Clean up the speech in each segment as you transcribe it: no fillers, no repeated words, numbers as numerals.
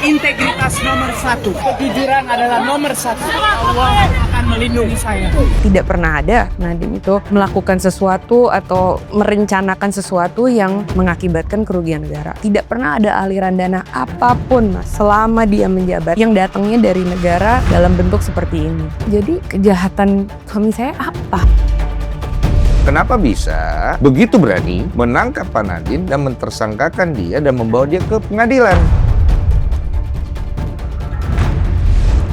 Integritas nomor 1, kejujuran adalah nomor 1. Allah akan melindungi saya. Tidak pernah ada Nadiem itu melakukan sesuatu atau merencanakan sesuatu yang mengakibatkan kerugian negara. Tidak pernah ada aliran dana apapun, Mas, selama dia menjabat yang datangnya dari negara dalam bentuk seperti ini. Jadi kejahatan suami saya apa? Kenapa bisa begitu berani menangkap Pak Nadiem dan mentersangkakan dia dan membawa dia ke pengadilan?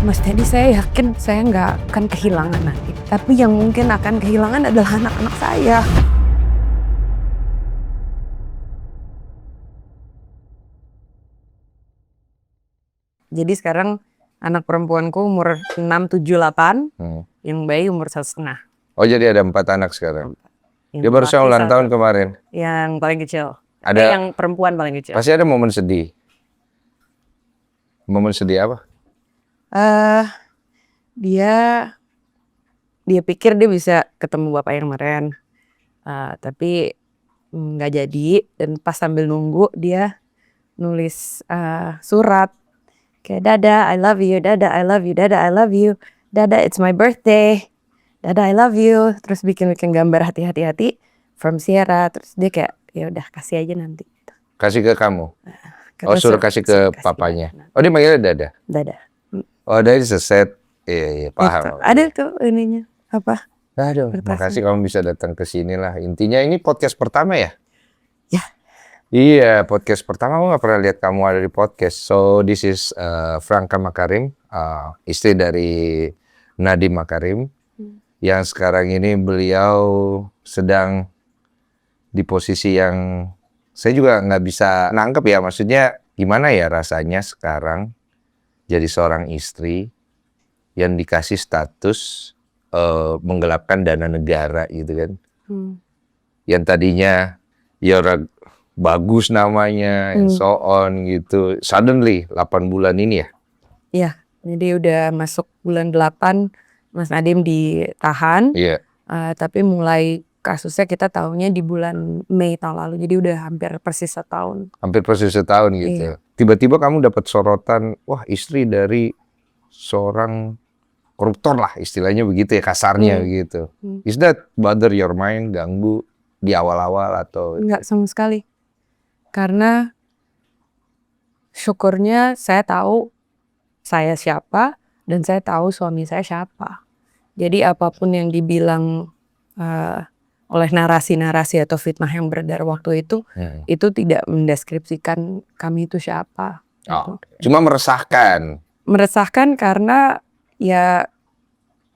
Mas Teddy, saya yakin saya nggak akan kehilangan Nadiem. Tapi yang mungkin akan kehilangan adalah anak-anak saya. Jadi sekarang anak perempuanku umur 6, 7, 8, yang bayi umur 1,5. Oh, jadi ada 4 anak sekarang. Dia Yang barusan laki ulang 1. tahun kemarin. Yang paling kecil. Ada Yang perempuan paling kecil. pasti ada momen sedih. Momen sedih apa? Dia pikir dia bisa ketemu bapaknya kemarin, tapi nggak jadi. Dan pas sambil nunggu dia nulis surat kayak, "Dada, I love you. Dada, I love you. Dada, I love you. Dada, it's my birthday. Dada, I love you." Terus bikin gambar hati-hati from Sierra. Terus dia kayak, ya udah kasih aja nanti. Kasih ke kamu? Oh, Terus suruh kasih ke papanya. Oh, dia manggilnya Dada. Dada. Oh, that is a set. Iya, paham. Gitu. Ada tuh ininya apa? Aduh, makasih kamu bisa datang ke sini lah. Intinya ini podcast pertama ya? Ya. Iya, podcast pertama. Aku nggak pernah lihat kamu ada di podcast. So, this is Franka Makarim, istri dari Nadiem Makarim. Yang sekarang ini beliau sedang di posisi yang saya juga nggak bisa nangkep ya. Maksudnya gimana ya rasanya sekarang jadi seorang istri yang dikasih status menggelapkan dana negara gitu kan. Yang tadinya ya orang bagus namanya, and so on gitu. Suddenly 8 bulan ini ya? Iya, jadi udah masuk bulan 8, Mas Nadiem ditahan. Iya. Tapi mulai kasusnya kita tahunya di bulan Mei tahun lalu. Jadi udah hampir persis setahun. Hampir persis setahun gitu. Iya. Tiba-tiba kamu dapat sorotan, wah istri dari seorang koruptor lah istilahnya begitu ya, kasarnya gitu. Is that bother your mind, ganggu di awal-awal atau? Enggak sama sekali. Karena syukurnya saya tahu saya siapa dan saya tahu suami saya siapa. Jadi apapun yang dibilang oleh narasi-narasi atau fitnah yang beredar waktu itu tidak mendeskripsikan kami itu siapa. Oh, cuma meresahkan. Meresahkan karena ya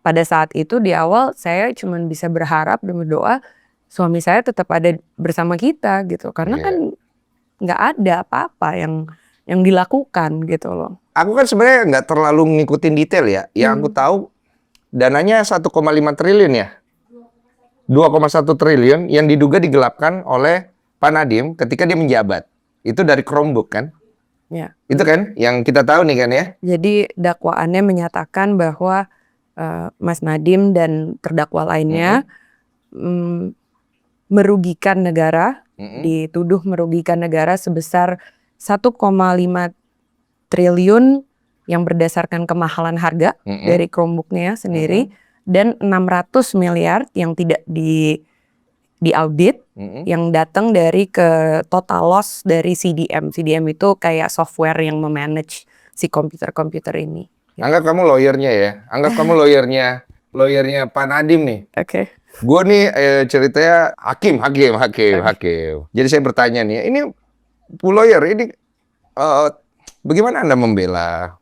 pada saat itu di awal saya cuma bisa berharap dan berdoa suami saya tetap ada bersama kita gitu. Karena kan nggak ada apa-apa yang dilakukan gitu loh. Aku kan sebenarnya nggak terlalu ngikutin detail ya. Yang aku tahu dananya 1,5 triliun ya. 2,1 triliun yang diduga digelapkan oleh Pak Nadiem ketika dia menjabat. Itu dari Chromebook kan? Ya. Itu kan yang kita tahu nih kan ya? Jadi dakwaannya menyatakan bahwa Mas Nadiem dan terdakwa lainnya merugikan negara, dituduh merugikan negara sebesar 1,5 triliun yang berdasarkan kemahalan harga dari Chromebooknya sendiri, dan 600 miliar yang tidak diaudit, yang datang dari ke total loss dari CDM. CDM itu kayak software yang memanage si komputer-komputer ini. Anggap kamu lawyernya ya. Anggap kamu lawyernya Pak Nadiem nih. Oke. Gue nih ceritanya hakim. Jadi saya bertanya nih, ini Bu lawyer ini bagaimana Anda membela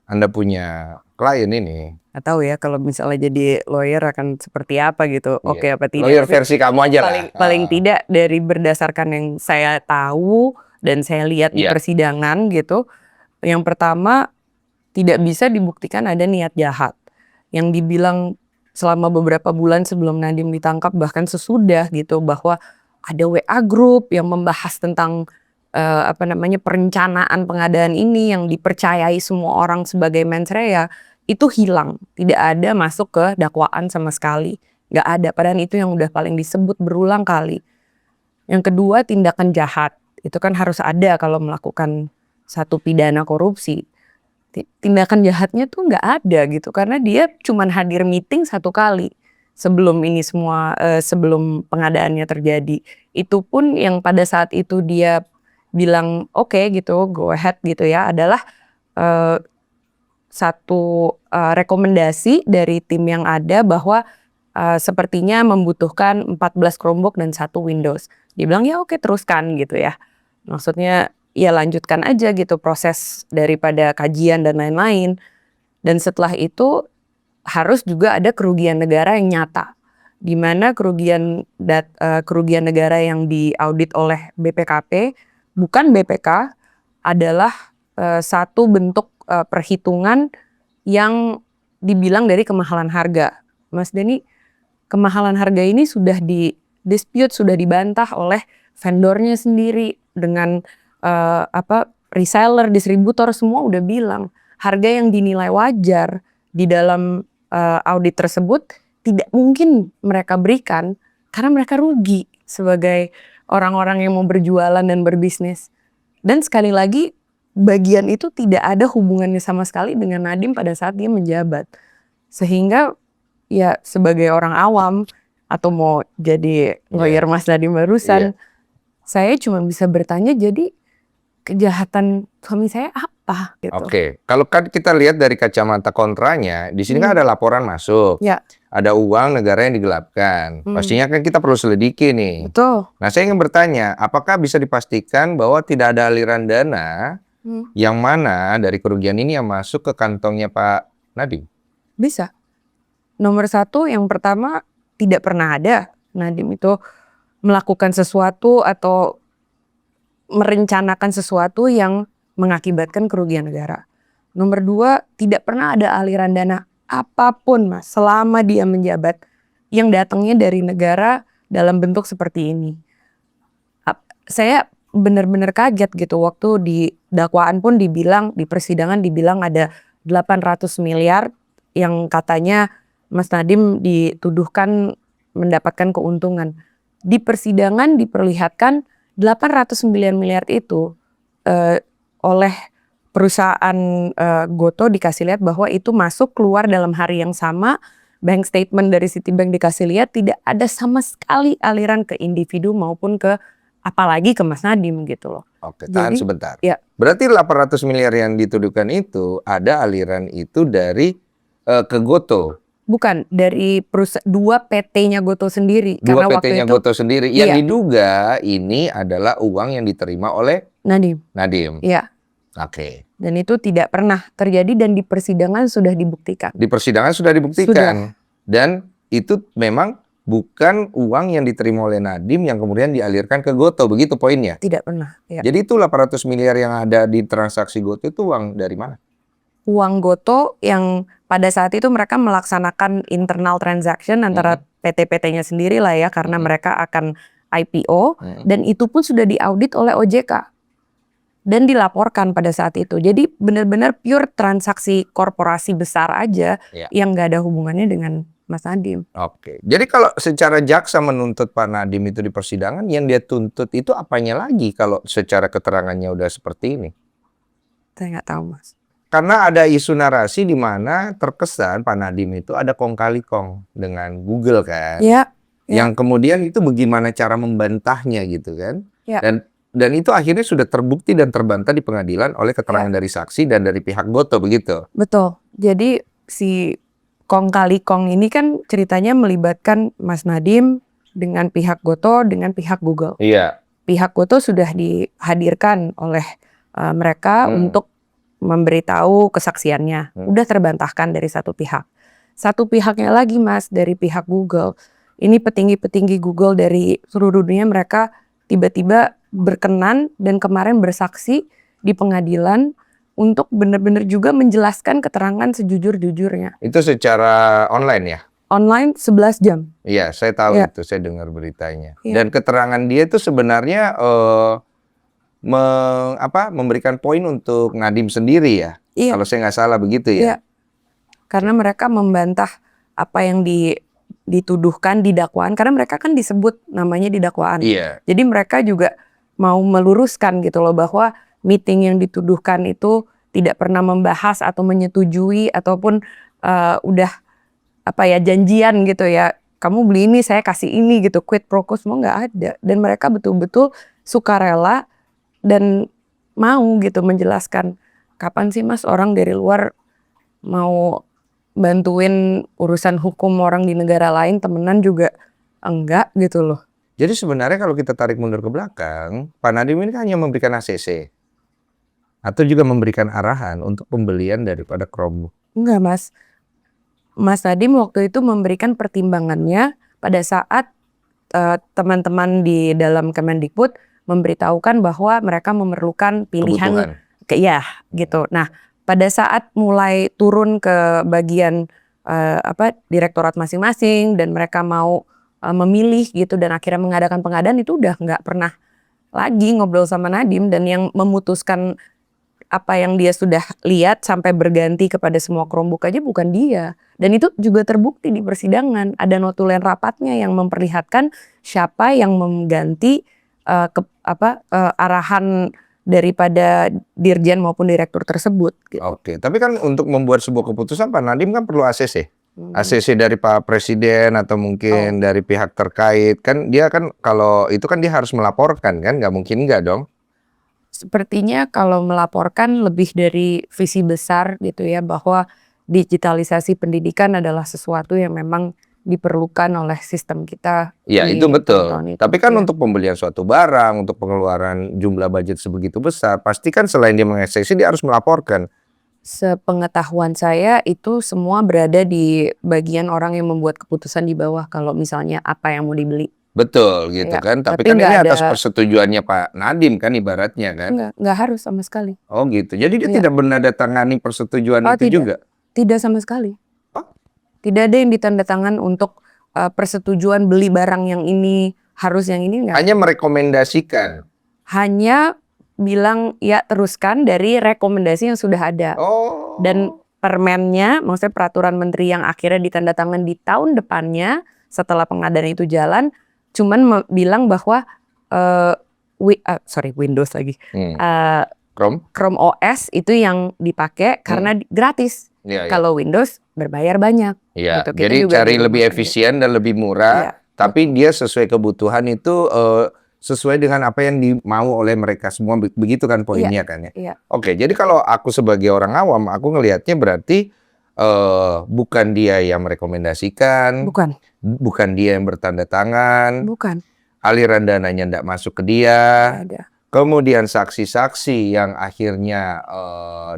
Anda punya klien ini? Nggak tahu ya kalau misalnya jadi lawyer akan seperti apa gitu. Oke apa tidak. Lawyer versi kamu aja lah. Paling tidak dari berdasarkan yang saya tahu dan saya lihat di persidangan gitu. Yang pertama, tidak bisa dibuktikan ada niat jahat. Yang dibilang selama beberapa bulan sebelum Nadiem ditangkap, bahkan sesudah gitu, bahwa ada WA group yang membahas tentang perencanaan pengadaan ini yang dipercayai semua orang sebagai mens rea, itu hilang. Tidak ada masuk ke dakwaan sama sekali. Nggak ada, padahal itu yang udah paling disebut berulang kali. Yang kedua, tindakan jahat. Itu kan harus ada kalau melakukan satu pidana korupsi. Tindakan jahatnya tuh nggak ada gitu karena dia cuman hadir meeting 1 kali sebelum ini semua sebelum pengadaannya terjadi. Itu pun yang pada saat itu dia bilang oke gitu, go ahead gitu ya, adalah satu rekomendasi dari tim yang ada bahwa sepertinya membutuhkan 14 Chromebook dan 1 Windows. Dia bilang ya oke teruskan gitu ya. Maksudnya ya lanjutkan aja gitu proses daripada kajian dan lain-lain. Dan setelah itu harus juga ada kerugian negara yang nyata. Di mana kerugian negara yang diaudit oleh BPKP, bukan BPK, adalah satu bentuk perhitungan yang dibilang dari kemahalan harga. Mas Denny, kemahalan harga ini sudah dispute, sudah dibantah oleh vendornya sendiri dengan reseller, distributor semua udah bilang harga yang dinilai wajar di dalam audit tersebut tidak mungkin mereka berikan karena mereka rugi sebagai orang-orang yang mau berjualan dan berbisnis. Dan sekali lagi bagian itu tidak ada hubungannya sama sekali dengan Nadiem pada saat dia menjabat. Sehingga ya sebagai orang awam atau mau jadi lawyer Mas Nadiem barusan, saya cuma bisa bertanya jadi kejahatan suami saya apa gitu. Oke, kalau kan kita lihat dari kacamata kontranya, di sini kan ada laporan masuk, ada uang negara yang digelapkan. Pastinya kan kita perlu selidiki nih. Betul. Nah, saya ingin bertanya, apakah bisa dipastikan bahwa tidak ada aliran dana yang mana dari kerugian ini yang masuk ke kantongnya Pak Nadiem? Bisa. Nomor 1 yang pertama tidak pernah ada Nadiem itu melakukan sesuatu atau merencanakan sesuatu yang mengakibatkan kerugian negara. Nomor 2, tidak pernah ada aliran dana apapun Mas selama dia menjabat yang datangnya dari negara dalam bentuk seperti ini. Saya benar-benar kaget gitu waktu di dakwaan pun dibilang, di persidangan dibilang ada 800 miliar yang katanya Mas Nadiem dituduhkan mendapatkan keuntungan. Di persidangan diperlihatkan 809 miliar itu oleh perusahaan Gotoh dikasih lihat bahwa itu masuk keluar dalam hari yang sama. Bank statement dari Citibank dikasih lihat tidak ada sama sekali aliran ke individu maupun ke apalagi ke Mas Nadiem gitu loh. Oke, tahan Jadi, sebentar. ya. Berarti 800 miliar yang dituduhkan itu ada aliran itu dari ke Gotoh. Bukan, dari dua PT-nya Gotoh sendiri. Dua Karena PT-nya waktu itu Gotoh sendiri. Yang diduga ini adalah uang yang diterima oleh Nadiem. Iya. Oke. Dan itu tidak pernah terjadi dan di persidangan sudah dibuktikan. Di persidangan sudah dibuktikan. Dan itu memang bukan uang yang diterima oleh Nadiem yang kemudian dialirkan ke Gotoh. Begitu poinnya? Tidak pernah. Ya. Jadi itu 800 miliar yang ada di transaksi Gotoh itu uang dari mana? Uang Gotoh yang pada saat itu mereka melaksanakan internal transaction antara PT-PT-nya sendiri lah ya karena mereka akan IPO dan itu pun sudah diaudit oleh OJK dan dilaporkan pada saat itu. Jadi benar-benar pure transaksi korporasi besar aja yang nggak ada hubungannya dengan Mas Nadiem. Oke, jadi kalau secara jaksa menuntut Pak Nadiem itu di persidangan, yang dia tuntut itu apanya lagi kalau secara keterangannya udah seperti ini? Saya nggak tahu Mas. Karena ada isu narasi di mana terkesan Pak Nadiem itu ada kong kali kong dengan Google kan, yang kemudian itu bagaimana cara membantahnya gitu kan, dan itu akhirnya sudah terbukti dan terbantah di pengadilan oleh keterangan dari saksi dan dari pihak Gotoh begitu. Betul. Jadi si kong kali kong ini kan ceritanya melibatkan Mas Nadiem dengan pihak Gotoh dengan pihak Google. Iya. Pihak Gotoh sudah dihadirkan oleh mereka untuk memberitahu kesaksiannya. Udah terbantahkan dari satu pihak. Satu pihaknya lagi Mas dari pihak Google. Ini petinggi-petinggi Google dari seluruh dunia mereka tiba-tiba berkenan dan kemarin bersaksi di pengadilan untuk benar-benar juga menjelaskan keterangan sejujur-jujurnya. Itu secara online ya? Online 11 jam. Iya, saya tahu itu, saya dengar beritanya. Dan keterangan dia itu sebenarnya memberikan poin untuk Nadiem sendiri ya? Kalau saya nggak salah begitu ya? Karena mereka membantah apa yang dituduhkan di dakwaan, karena mereka kan disebut namanya di dakwaan. Jadi mereka juga mau meluruskan gitu loh bahwa meeting yang dituduhkan itu tidak pernah membahas atau menyetujui ataupun udah janjian gitu ya, kamu beli ini saya kasih ini gitu, quid pro quo semua nggak ada. Dan mereka betul-betul sukarela dan mau gitu menjelaskan, kapan sih Mas orang dari luar mau bantuin urusan hukum orang di negara lain, temenan juga enggak gitu loh. Jadi sebenarnya kalau kita tarik mundur ke belakang, Pak Nadiem ini kan hanya memberikan ACC atau juga memberikan arahan untuk pembelian daripada Chromebook. Enggak Mas Nadiem waktu itu memberikan pertimbangannya pada saat teman-teman di dalam Kemendikbud memberitahukan bahwa mereka memerlukan pilihan gitu. Nah, pada saat mulai turun ke bagian direktorat masing-masing dan mereka mau memilih gitu dan akhirnya mengadakan pengadaan, itu udah nggak pernah lagi ngobrol sama Nadiem, dan yang memutuskan apa yang dia sudah lihat sampai berganti kepada semua Chromebook aja bukan dia. Dan itu juga terbukti di persidangan. Ada notulen rapatnya yang memperlihatkan siapa yang mengganti arahan daripada dirjen maupun direktur tersebut. Gitu. Oke, tapi kan untuk membuat sebuah keputusan Pak Nadiem kan perlu ACC. ACC dari Pak Presiden atau mungkin dari pihak terkait. Kan dia kan kalau itu kan dia harus melaporkan kan, nggak mungkin nggak dong. Sepertinya kalau melaporkan lebih dari visi besar gitu ya, bahwa digitalisasi pendidikan adalah sesuatu yang memang diperlukan oleh sistem kita. Ya itu betul. Itu. Tapi kan untuk pembelian suatu barang, untuk pengeluaran jumlah budget sebegitu besar, pasti kan selain dia mengeksekusi dia harus melaporkan. Sepengetahuan saya itu semua berada di bagian orang yang membuat keputusan di bawah, kalau misalnya apa yang mau dibeli. Betul gitu kan, tapi kan ini atas persetujuannya Pak Nadiem kan ibaratnya kan. Enggak harus sama sekali. Oh gitu, jadi dia tidak menandatangani persetujuan itu tidak. juga? Tidak sama sekali. Tidak ada yang ditandatangan untuk persetujuan beli barang yang ini, harus yang ini, enggak. Hanya merekomendasikan? Hanya bilang ya teruskan dari rekomendasi yang sudah ada. Dan permennya, maksudnya peraturan menteri yang akhirnya ditandatangan di tahun depannya setelah pengadaan itu jalan, cuman bilang bahwa Windows lagi, Chrome OS itu yang dipakai karena gratis. Kalau Windows berbayar banyak. Gitu. Jadi cari lebih efisien dan lebih murah, tapi dia sesuai kebutuhan itu sesuai dengan apa yang dimau oleh mereka semua, begitu kan poinnya kan ya. Oke, jadi kalau aku sebagai orang awam, aku ngelihatnya berarti bukan dia yang merekomendasikan, bukan dia yang bertanda tangan, aliran dananya tidak masuk ke dia, kemudian saksi-saksi yang akhirnya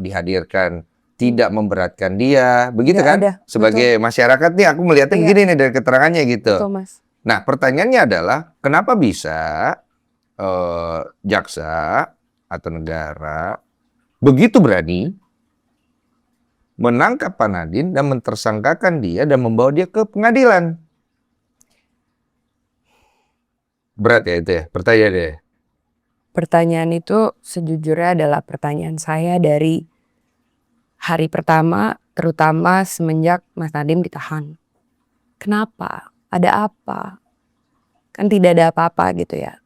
dihadirkan tidak memberatkan dia, begitu kan? Sebagai masyarakat nih aku melihatnya begini nih dari keterangannya gitu. Betul, Mas. Nah pertanyaannya adalah kenapa bisa jaksa atau negara begitu berani menangkap Pak Nadiem dan mentersangkakan dia dan membawa dia ke pengadilan? Berat ya itu ya, pertanyaannya. Pertanyaan itu sejujurnya adalah pertanyaan saya dari hari pertama, terutama semenjak Mas Nadiem ditahan. Kenapa? Ada apa? Kan tidak ada apa-apa gitu ya.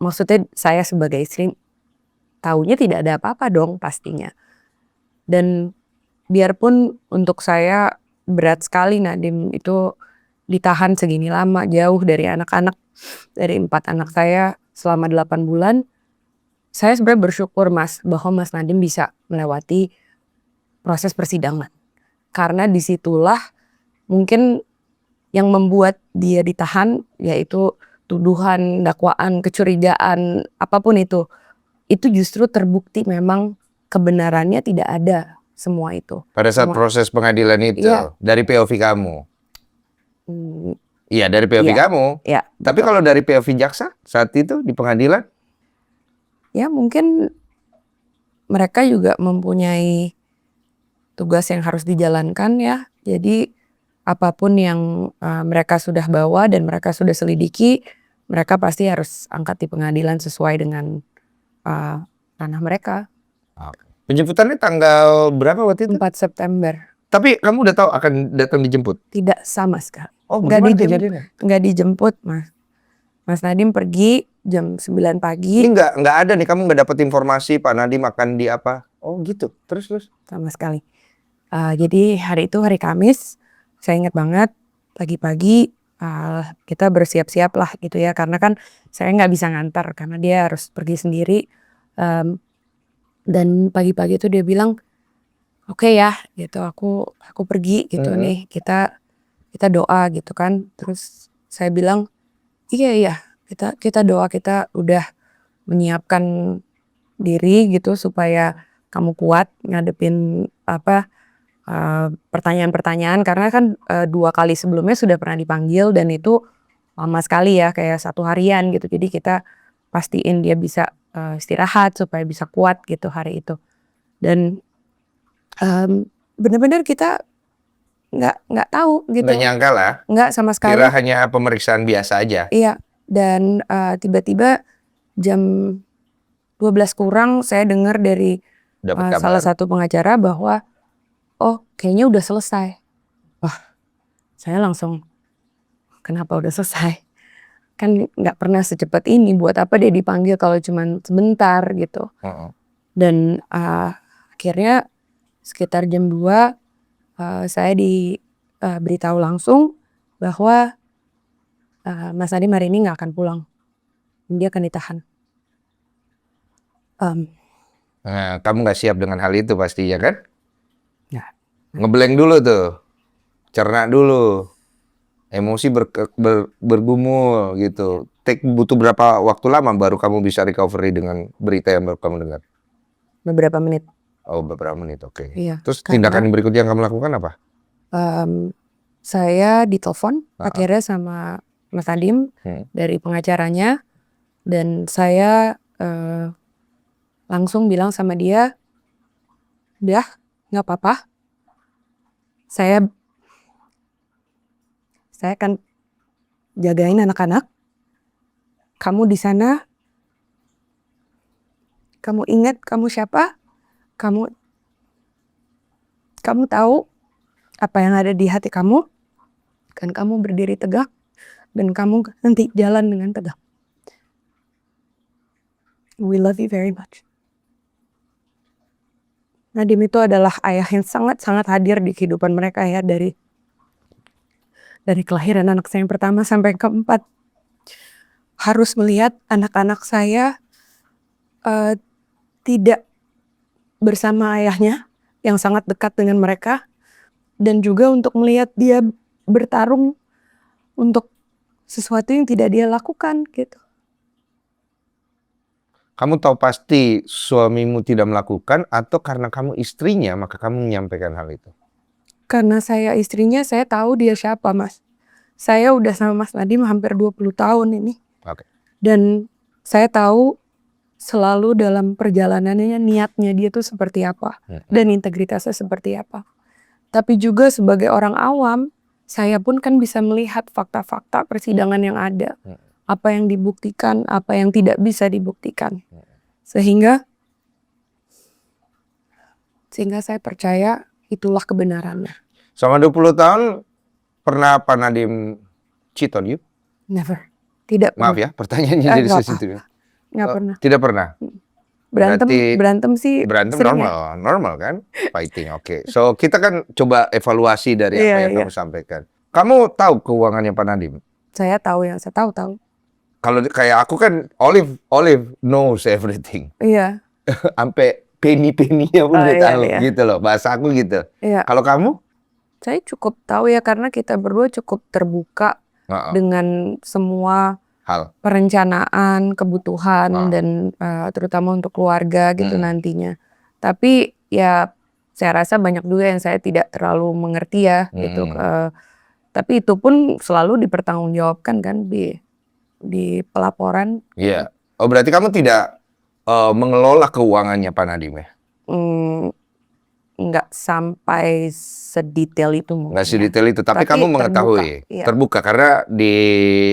Maksudnya saya sebagai istri taunya tidak ada apa-apa dong pastinya. Dan biarpun untuk saya berat sekali Nadiem itu ditahan segini lama, jauh dari anak-anak, dari 4 anak saya selama 8 bulan. Saya sebenarnya bersyukur Mas, bahwa Mas Nadiem bisa melewati proses persidangan. Karena disitulah mungkin yang membuat dia ditahan, yaitu tuduhan, dakwaan, kecurigaan, apapun itu justru terbukti memang kebenarannya tidak ada semua itu. Pada saat proses pengadilan itu, dari POV kamu? Iya, dari POV kamu. Tapi kalau dari POV jaksa saat itu di pengadilan? Ya mungkin mereka juga mempunyai tugas yang harus dijalankan ya. Jadi apapun yang mereka sudah bawa dan mereka sudah selidiki, mereka pasti harus angkat di pengadilan sesuai dengan ranah mereka. Penjemputannya tanggal berapa waktu itu? 4 September. Tapi kamu udah tahu akan datang dijemput? Tidak sama sekali. Oh, nggak dijemput, Mas. Mas Nadiem pergi jam 9 pagi. Ini nggak ada nih, kamu nggak dapat informasi Pak Nadiem makan di apa? Oh gitu, terus. Sama sekali. Jadi hari itu hari Kamis, saya ingat banget pagi-pagi kita bersiap-siap lah gitu ya, karena kan saya nggak bisa ngantar karena dia harus pergi sendiri. Dan pagi-pagi itu dia bilang, oke ya gitu, aku pergi gitu nih, kita doa gitu kan. Terus saya bilang, iya kita doa, kita udah menyiapkan diri gitu supaya kamu kuat ngadepin pertanyaan-pertanyaan, karena kan 2 kali sebelumnya sudah pernah dipanggil dan itu lama sekali ya, kayak 1 harian gitu. Jadi kita pastiin dia bisa istirahat supaya bisa kuat gitu hari itu. Dan benar-benar kita nggak tahu gitu, Nggak nyangka lah, nggak sama sekali. kira hanya pemeriksaan biasa aja. Iya, dan tiba-tiba jam 12 kurang saya dengar dari Dapat kabar. salah satu pengacara bahwa oh kayaknya udah selesai. Wah, saya langsung kenapa udah selesai? Kan nggak pernah secepat ini, buat apa dia dipanggil kalau cuma sebentar gitu. Dan akhirnya sekitar jam 2 saya diberitahu langsung bahwa Mas Nadiem hari ini nggak akan pulang, dia akan ditahan. Nah, kamu nggak siap dengan hal itu pasti ya kan? Ya. Ngeblank dulu tuh, cerna dulu, emosi bergumul gitu. Butuh berapa waktu lama baru kamu bisa recovery dengan berita yang baru kamu dengar? Beberapa menit. Oh, beberapa menit, oke. Iya, Terus karena tindakan berikutnya yang kamu lakukan apa? saya ditelepon akhirnya sama Mas Nadiem dari pengacaranya, dan saya langsung bilang sama dia, udah nggak apa-apa, saya akan jagain anak-anak. Kamu di sana, kamu ingat kamu siapa, kamu tahu apa yang ada di hati kamu, kan kamu berdiri tegak dan kamu nanti jalan dengan tegak. We love you very much. Nadiem itu adalah ayah yang sangat-sangat hadir di kehidupan mereka ya, dari kelahiran anak saya yang pertama sampai keempat. Harus melihat anak-anak saya tidak bersama ayahnya yang sangat dekat dengan mereka, dan juga untuk melihat dia bertarung untuk sesuatu yang tidak dia lakukan gitu. Kamu tahu pasti suamimu tidak melakukan atau karena kamu istrinya maka kamu menyampaikan hal itu? Karena saya istrinya, saya tahu dia siapa, Mas. Saya udah sama Mas Nadiem hampir 20 tahun ini. Oke. Dan saya tahu selalu dalam perjalanannya niatnya dia tuh seperti apa dan integritasnya seperti apa. Tapi juga sebagai orang awam, saya pun kan bisa melihat fakta-fakta persidangan yang ada. Apa yang dibuktikan, apa yang tidak bisa dibuktikan. Sehingga saya percaya itulah kebenarannya. Selama 20 tahun pernah Pak Nadiem cheat on you? Never. Tidak pernah. Maaf ya, pertanyaannya jadi sensitif. Nggak pernah. Tidak pernah? Berantem sih berantem sering normal kan? Fighting, oke. So kita kan coba evaluasi dari apa yang kamu sampaikan. Kamu tahu keuangannya Pak Nadiem? Saya tahu, yang saya tahu. Kalau kayak aku kan Olive knows everything. Iya. Sampai penny-pennynya pun dia tahu gitu loh. Bahasa aku gitu. Iya. Kalau kamu? Saya cukup tahu ya, karena kita berdua cukup terbuka dengan semua hal, perencanaan, kebutuhan, dan terutama untuk keluarga gitu nantinya. Tapi ya saya rasa banyak juga yang saya tidak terlalu mengerti ya gitu. Tapi itu pun selalu dipertanggungjawabkan kan di pelaporan. Iya. Oh berarti kamu tidak mengelola keuangannya Pak Nadiem ya? Nggak sampai sedetail itu mungkin. Nggak sedetail itu, tapi kamu mengetahui, terbuka karena di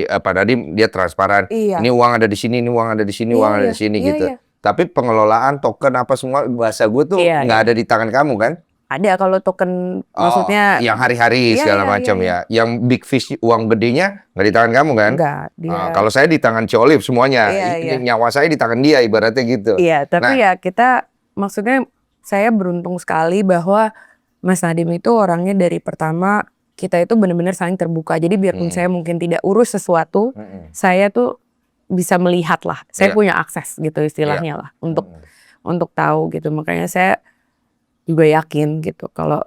Pak Nadiem dia transparan. Ini uang ada di sini, ini uang ada di sini, uang ada di sini gitu. Tapi pengelolaan token apa semua bahasa gue tuh nggak ada di tangan kamu kan? Ada kalau token maksudnya yang hari-hari Iya, segala iya, macam iya, ya. Yang big fish uang gedenya nggak di tangan kamu kan? enggak dia. Kalau saya di tangan si Olive semuanya, Iya, iya. nyawa saya di tangan dia ibaratnya gitu. Iya, tapi Nah, ya kita maksudnya saya beruntung sekali bahwa Mas Nadiem itu orangnya dari pertama kita itu benar-benar saling terbuka. Jadi biarpun saya mungkin tidak urus sesuatu, saya tuh bisa melihat lah. Saya Iya. punya akses gitu istilahnya lah untuk tahu gitu. Makanya saya juga yakin gitu kalau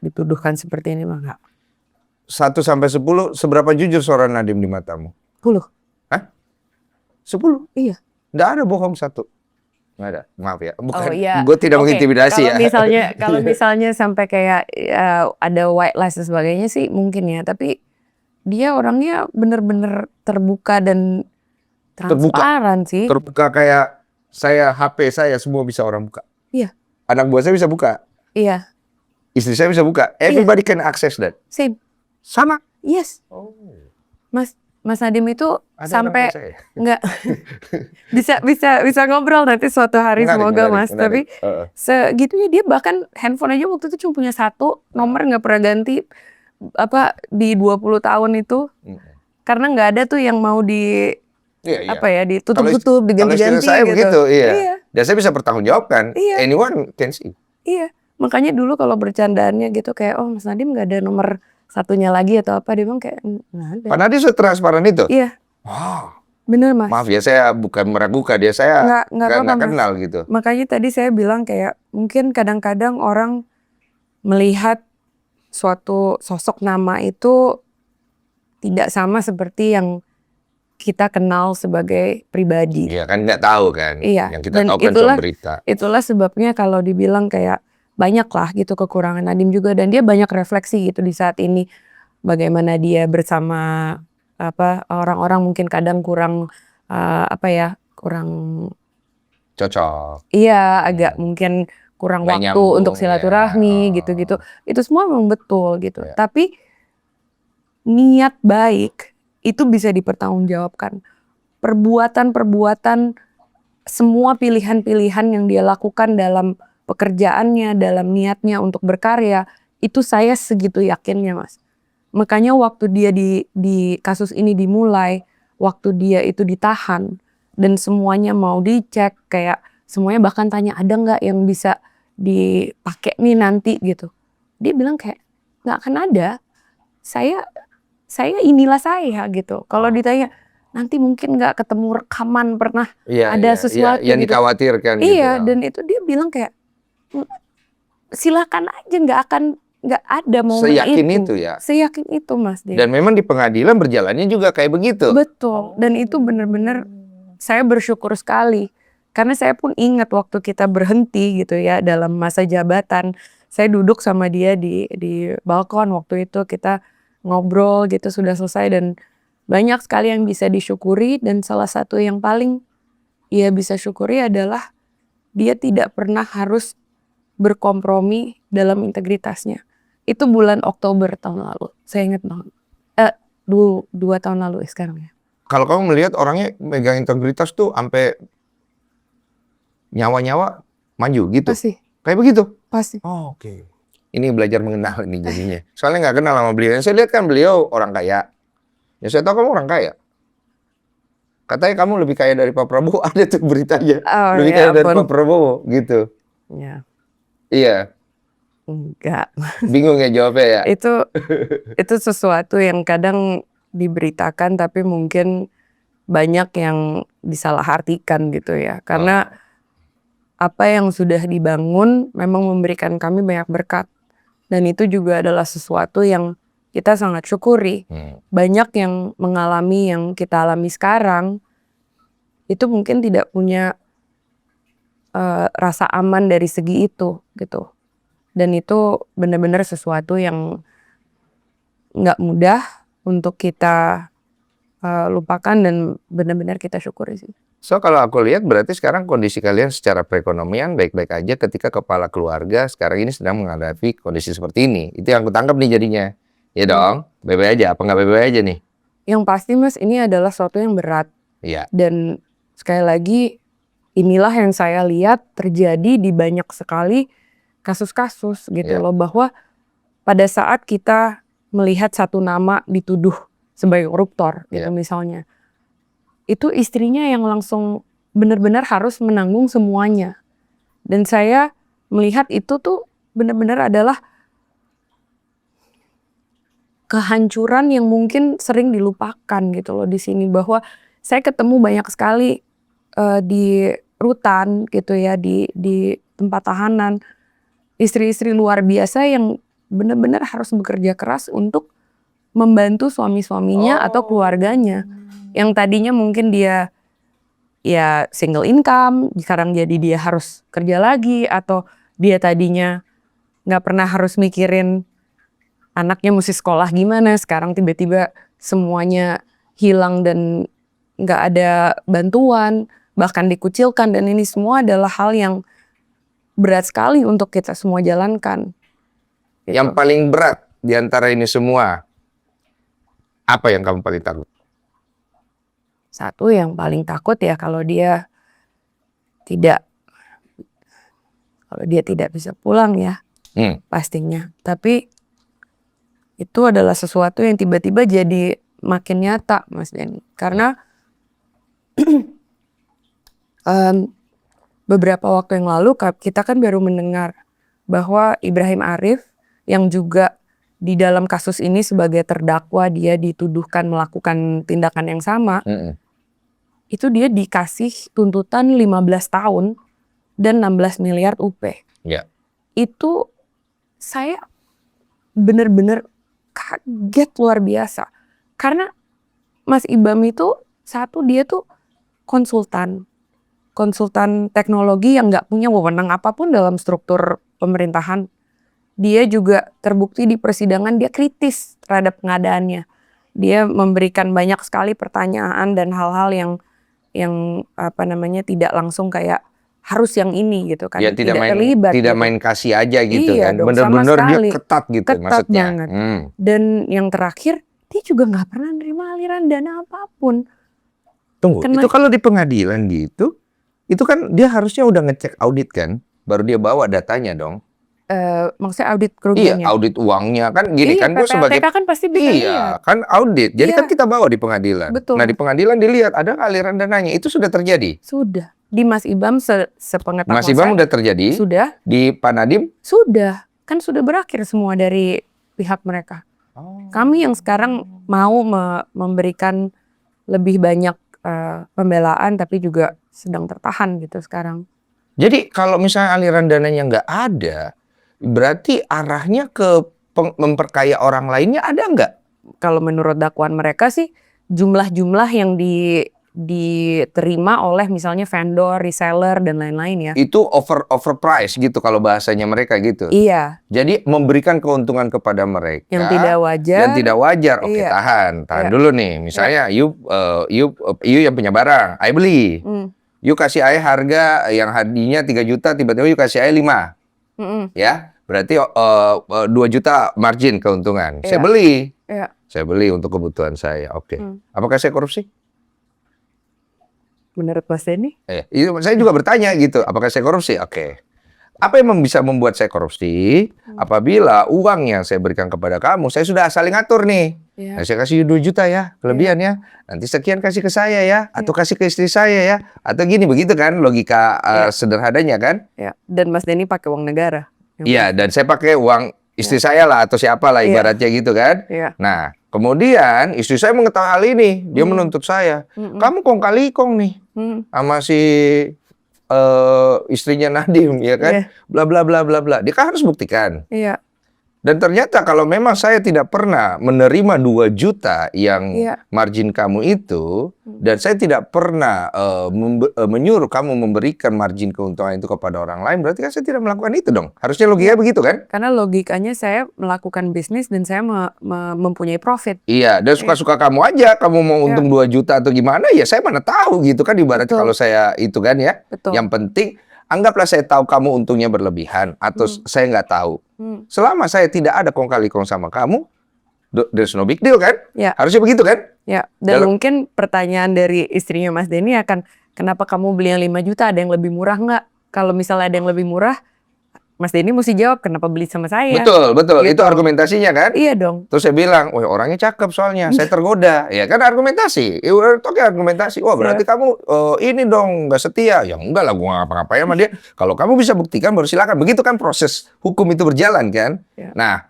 dituduhkan seperti ini mah enggak. 1 sampai 10, seberapa jujur seorang Nadiem di matamu? 10. Hah? 10? Iya. Nggak ada bohong 1. Nggak ada, maaf ya. Bukan, iya. gue tidak Oke, mengintimidasi kalau misalnya sampai kayak ada white lies dan sebagainya sih mungkin ya. Tapi dia orangnya bener-bener terbuka dan transparan sih. Terbuka kayak saya, HP saya semua bisa orang buka. Iya. Anak buah saya bisa buka. Iya. Istri saya bisa buka. Everybody can access that. Same. Sama. Yes. Mas Nadiem itu Ada sampai orang kayak saya. nggak bisa ngobrol nanti suatu hari semoga Mas. Menarik. Tapi segitunya dia bahkan handphone aja waktu itu cuma punya 1 nomor, nggak pernah ganti di 20 tahun itu. Karena nggak ada tuh yang mau ditutup-tutup, diganti-ganti Kalau istri saya gitu. begitu, iya. Dan saya bisa bertanggungjawabkan. Iya. Anyone can see. Iya. Makanya dulu kalau bercandaannya gitu kayak Mas Nadiem nggak ada nomor 1-nya lagi atau apa, dia bilang kayak nggak ada. Pak Nadiem setransparan itu? Iya. Wow. Bener Mas. Maaf ya, saya bukan meragukan dia, saya nggak kenal gitu. Makanya tadi saya bilang kayak mungkin kadang-kadang orang melihat suatu sosok nama itu tidak sama seperti yang kita kenal sebagai pribadi. Iya kan nggak tahu kan. Iya. Yang kita Dan tahu kan cuma berita. Itulah sebabnya kalau dibilang kayak banyak lah gitu kekurangan Nadiem juga, dan dia banyak refleksi gitu di saat ini bagaimana dia bersama orang-orang mungkin kadang kurang kurang Cocok. iya agak mungkin kurang Nggak waktu nyambung, untuk silaturahmi ya. gitu-gitu. Itu semua memang betul gitu. Ya. Tapi niat baik itu bisa dipertanggungjawabkan. Perbuatan-perbuatan, semua pilihan-pilihan yang dia lakukan dalam pekerjaannya, dalam niatnya untuk berkarya, itu saya segitu yakinnya Mas. Makanya waktu dia di kasus ini dimulai, waktu dia itu ditahan dan semuanya mau dicek, kayak semuanya bahkan tanya ada nggak yang bisa dipakai nih nanti gitu. Dia bilang kayak nggak akan ada. Saya inilah saya gitu. Kalau ditanya nanti mungkin nggak ketemu rekaman pernah ada sesuatu yang gitu. dikhawatirkan Iya, gitu. dan itu dia bilang kayak silakan aja, nggak ada momen Seyakin itu. itu ya. Seyakin itu Mas dia. Dan memang di pengadilan berjalannya juga kayak begitu. Betul. Dan itu benar-benar saya bersyukur sekali. Karena saya pun ingat waktu kita berhenti gitu ya dalam masa jabatan. Saya duduk sama dia di balkon waktu itu, kita ngobrol gitu, sudah selesai, dan banyak sekali yang bisa disyukuri, dan salah satu yang paling ia bisa syukuri adalah dia tidak pernah harus berkompromi dalam integritasnya. Itu bulan Oktober tahun lalu, saya ingat banget. 2 tahun lalu sekarang ya. Kalau kamu melihat orangnya megang integritas tuh sampai nyawa-nyawa maju gitu. Pasti. Kayak begitu? Pasti. Oh, oke. Ini belajar mengenal ini jadinya. Soalnya nggak kenal sama beliau. Yang saya lihat kan beliau orang kaya. Yang saya tahu kamu orang kaya. Katanya kamu lebih kaya dari Pak Prabowo. Ada tuh beritanya. Lebih kaya dari Pak Prabowo gitu. Ya. Iya. Enggak. Bingung ya jawabnya ya. Itu sesuatu yang kadang diberitakan tapi mungkin banyak yang disalahartikan gitu ya. Karena apa yang sudah dibangun memang memberikan kami banyak berkat. Dan itu juga adalah sesuatu yang kita sangat syukuri. Banyak yang mengalami yang kita alami sekarang, itu mungkin tidak punya rasa aman dari segi itu gitu. Dan itu benar-benar sesuatu yang nggak mudah untuk kita lupakan dan benar-benar kita syukuri sih. So kalau aku lihat berarti sekarang kondisi kalian secara perekonomian baik-baik aja ketika kepala keluarga sekarang ini sedang menghadapi kondisi seperti ini. Itu yang aku tangkap nih jadinya. Ya dong, baik-baik aja. Apa nggak baik-baik aja nih? Yang pasti Mas, ini adalah sesuatu yang berat. Iya. Dan sekali lagi inilah yang saya lihat terjadi di banyak sekali kasus-kasus gitu Iya. loh, bahwa pada saat kita melihat satu nama dituduh sebagai koruptor gitu Iya. misalnya, itu istrinya yang langsung benar-benar harus menanggung semuanya. Dan saya melihat itu tuh benar-benar adalah kehancuran yang mungkin sering dilupakan gitu loh di sini, bahwa saya ketemu banyak sekali di rutan gitu ya, di tempat tahanan, istri-istri luar biasa yang benar-benar harus bekerja keras untuk membantu suami-suaminya atau keluarganya. Yang tadinya mungkin dia ya single income, sekarang jadi dia harus kerja lagi, atau dia tadinya nggak pernah harus mikirin anaknya mesti sekolah gimana, sekarang tiba-tiba semuanya hilang dan nggak ada bantuan, bahkan dikucilkan, dan ini semua adalah hal yang berat sekali untuk kita semua jalankan. Gitu. Yang paling berat di antara ini semua, apa yang kamu paling takut? Satu yang paling takut ya kalau dia tidak bisa pulang ya, pastinya. Tapi itu adalah sesuatu yang tiba-tiba jadi makin nyata, Mas Denny. Karena beberapa waktu yang lalu kita kan baru mendengar bahwa Ibrahim Arif yang juga di dalam kasus ini sebagai terdakwa, dia dituduhkan melakukan tindakan yang sama. Itu dia dikasih tuntutan 15 tahun dan 16 miliar UP. Ya. Itu saya benar-benar kaget luar biasa. Karena Mas Ibam itu dia tuh konsultan teknologi yang nggak punya wewenang apapun dalam struktur pemerintahan. Dia juga terbukti di persidangan dia kritis terhadap pengadaannya. Dia memberikan banyak sekali pertanyaan dan hal-hal yang tidak langsung kayak harus yang ini gitu kan. Ya tidak terlibat. Tidak gitu. main kasih aja gitu Iya kan. dong, Bener-bener sama dia sekali. ketat gitu Ketat maksudnya. banget. Dan yang terakhir, dia juga nggak pernah nerima aliran dana apapun. Tunggu, itu kalau di pengadilan gitu, itu kan dia harusnya udah ngecek audit kan, baru dia bawa datanya dong. Maksudnya audit kerugiannya? Iya, audit uangnya kan gini kan, gue sebagai PPATK kan pasti bisa lihat. kan audit. Jadi Iya. kan kita bawa di pengadilan. Betul. Nah di pengadilan dilihat ada aliran dananya, itu sudah terjadi. Sudah. Di Mas Ibam sepengetahuan Mas Ibam saya, udah terjadi. Sudah. Di Pak Nadiem sudah. Kan sudah berakhir semua dari pihak mereka. Kami yang sekarang mau memberikan lebih banyak pembelaan, tapi juga sedang tertahan gitu sekarang. Jadi kalau misalnya aliran dananya nggak ada, berarti arahnya ke memperkaya orang lainnya ada nggak? Kalau menurut dakwaan mereka sih, jumlah-jumlah yang diterima oleh misalnya vendor, reseller, dan lain-lain ya. Itu overprice gitu kalau bahasanya mereka gitu. Iya. Jadi memberikan keuntungan kepada mereka. Yang tidak wajar. Yang tidak wajar. Oke, Iya. tahan dulu nih. Misalnya you yang punya barang, I beli. You kasih I harga yang hadinya 3 juta, tiba-tiba you kasih I 5. Ya, berarti 2 juta margin keuntungan. Saya beli. Iya. Saya beli untuk kebutuhan saya. Oke. Apakah saya korupsi? Menurut Mas Denny? Saya juga bertanya gitu, apakah saya korupsi? Oke. Apa yang bisa membuat saya korupsi? Apabila uang yang saya berikan kepada kamu, saya sudah saling ngatur nih. Iya. Nah, saya kasih 2 juta ya, kelebihan ya. Nanti sekian kasih ke saya ya, atau kasih ke istri saya ya. Atau gini, begitu kan logika sederhananya kan? Ya. Dan Mas Denny pakai uang negara. Iya, dan saya pakai uang istri saya lah, atau siapa lah ibaratnya gitu kan. Iya. Nah, kemudian istri saya mengetahui hal ini, dia menuntut saya. Kamu kong kali kong nih sama si istrinya Nadiem, ya kan? Bla bla bla bla bla. Dia kan harus buktikan. Iya. Dan ternyata kalau memang saya tidak pernah menerima 2 juta yang margin kamu itu, dan saya tidak pernah menyuruh kamu memberikan margin keuntungan itu kepada orang lain, berarti kan saya tidak melakukan itu dong. Harusnya logikanya begitu kan? Karena logikanya saya melakukan bisnis dan saya mempunyai profit. Iya, dan suka-suka kamu aja, kamu mau untung 2 juta atau gimana, ya saya mana tahu gitu kan, ibaratnya kalau saya itu kan ya. Betul. Yang penting, anggaplah saya tahu kamu untungnya berlebihan, atau saya nggak tahu. Selama saya tidak ada kong kali kong sama kamu, there's no big deal kan? Ya. Harusnya begitu kan? Ya. Dan mungkin pertanyaan dari istrinya Mas Denny akan, kenapa kamu beli yang 5 juta, ada yang lebih murah nggak? Kalau misalnya ada yang lebih murah, Mas Denny mesti jawab kenapa beli sama saya. Betul. Gitu. Itu argumentasinya kan? Iya dong. Terus saya bilang, wah orangnya cakep soalnya, saya tergoda. Ya kan argumentasi. Oke argumentasi. Wah berarti kamu ini dong nggak setia. Ya enggak lah, gua ngapa-ngapain sama dia. Kalau kamu bisa buktikan baru silakan. Begitu kan proses hukum itu berjalan kan? Ya. Nah,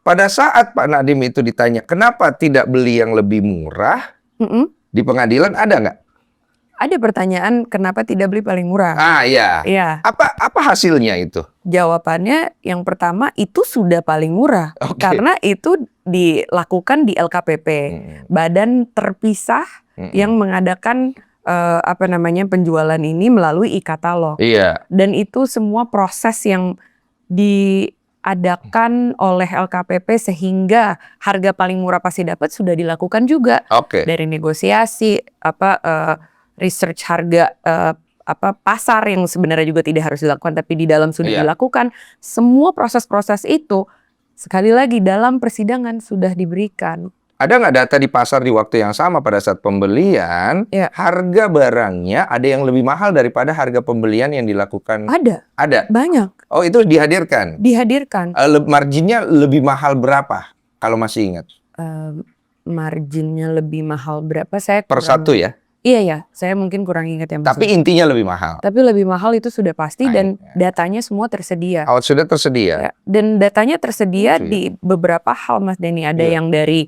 pada saat Pak Nadiem itu ditanya, kenapa tidak beli yang lebih murah? Di pengadilan ada nggak? Ada pertanyaan kenapa tidak beli paling murah? Iya. Iya. Apa hasilnya itu? Jawabannya yang pertama itu sudah paling murah. Oke. Karena itu dilakukan di LKPP. Badan terpisah yang mengadakan penjualan ini melalui e-katalog. Iya. Dan itu semua proses yang diadakan oleh LKPP sehingga harga paling murah pasti dapat sudah dilakukan juga. Oke. Dari negosiasi research harga pasar yang sebenarnya juga tidak harus dilakukan tapi di dalam sudah dilakukan. Semua proses-proses itu sekali lagi dalam persidangan sudah diberikan. Ada nggak data di pasar di waktu yang sama pada saat pembelian, harga barangnya ada yang lebih mahal daripada harga pembelian yang dilakukan? Ada? Banyak. Oh itu dihadirkan? Dihadirkan. Marginnya lebih mahal berapa kalau masih ingat? Marginnya lebih mahal berapa? Saya per satu ya? Iya, saya mungkin kurang ingat ya. Tapi intinya lebih mahal. Tapi lebih mahal itu sudah pasti dan datanya semua tersedia. Oh, sudah tersedia. Ya, dan datanya tersedia di beberapa hal Mas Denny. Ada yang dari